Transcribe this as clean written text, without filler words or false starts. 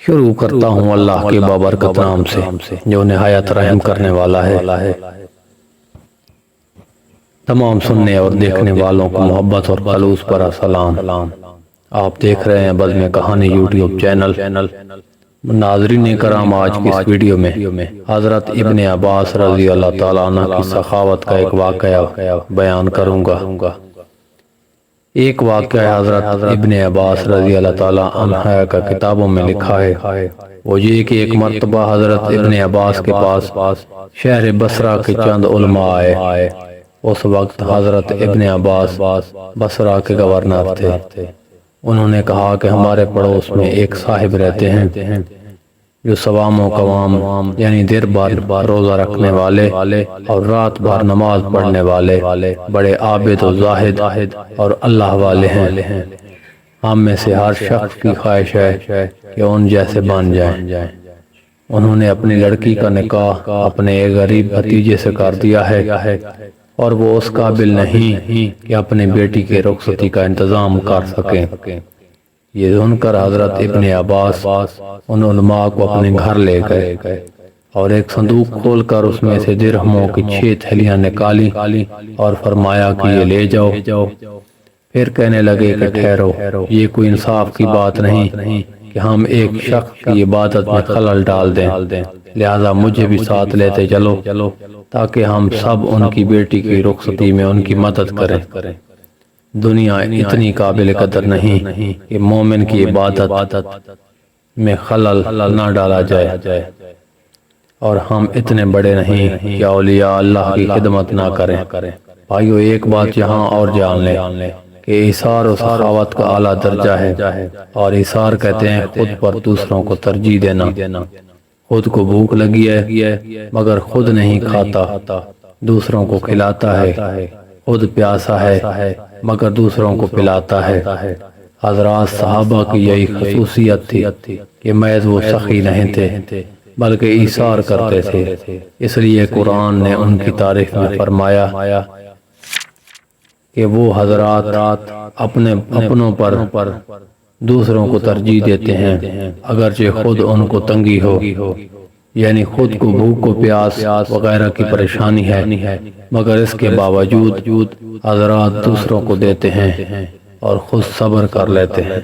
شروع کرتا ہوں اللہ کے بابرکت نام سے جو نہایت رحم کرنے والا ہے۔ تمام سننے اور دیکھنے والوں کو محبت اور خلوص پر سلام۔ آپ دیکھ رہے ہیں بزم کہانی یوٹیوب چینل۔ ناظرین کرام، آج کی اس ویڈیو میں حضرت ابن عباس رضی اللہ تعالیٰ عنہ کی سخاوت کا ایک واقعہ بیان کروں گا۔ ایک واقعہ حضرت ابن عباس رضی اللہ تعالیٰ عنہ کا کتابوں میں لکھا ہے۔ وہ یہ کہ ایک مرتبہ حضرت ابن عباس کے پاس شہر بصرہ کے چند علماء آئے۔ اس وقت حضرت ابن عباس بصرہ کے گورنر تھے۔ انہوں نے کہا کہ ہمارے پڑوس میں ایک صاحب رہتے ہیں جو صوام و قوام یعنی دیر بھر روزہ رکھنے والے اور رات بھر نماز پڑھنے والے بڑے عابد و زاہد اور اللہ والے ہیں۔ ہم میں سے ہر شخص کی خواہش ہے کہ ان جیسے بن جائیں۔ انہوں نے اپنی لڑکی کا نکاح اپنے ایک غریب بھتیجے سے کر دیا ہے اور وہ اس قابل نہیں کہ اپنی بیٹی کے رخصتی کا انتظام کر سکیں۔ یہ سن کر حضرت ابن عباس ان علماء کو اپنے گھر لے گئے اور ایک صندوق کھول کر اس میں سے درہموں کی 6 تھیلیاں نکالی اور فرمایا کہ یہ لے جاؤ۔ پھر کہنے لگے کہ ٹھہرو، یہ کوئی انصاف کی بات نہیں کہ ہم ایک شخص کی عبادت میں خلل ڈال دیں، لہذا مجھے بھی ساتھ لیتے چلو تاکہ ہم سب ان کی بیٹی کی رخصتی میں ان کی مدد کریں۔ دنیا اتنی قابل قدر نہیں کہ مومن کی عبادت میں خلل نہ ڈالا جائے، اور ہم اتنے بڑے نہیں کہ اولیاء اللہ کی خدمت نہ کریں۔ بھائیو، ایک بات یہاں اور جان لیں کہ ایثار و سخاوت کا اعلیٰ درجہ ہے، اور ایثار کہتے ہیں خود پر دوسروں کو ترجیح دینا۔ خود کو بھوک لگی ہے مگر خود نہیں کھاتا، دوسروں کو کھلاتا ہے۔ خود پیاسا ہے مگر دوسروں کو پلاتا ہے۔ حضرات صحابہ کی یہی خصوصیت تھی کہ محض وہ سخی نہیں تھے بلکہ ایثار کرتے تھے۔ اس لیے قرآن نے ان کی تعریف میں فرمایا کہ وہ حضرات اپنوں پر دوسروں کو ترجیح دیتے ہیں اگرچہ خود ان کو تنگی ہو، یعنی خود کو بھوک و پیاس وغیرہ کی پریشانی ہے، مگر اس کے باوجود حضرات دوسروں کو دیتے ہیں اور خود صبر کر لیتے ہیں۔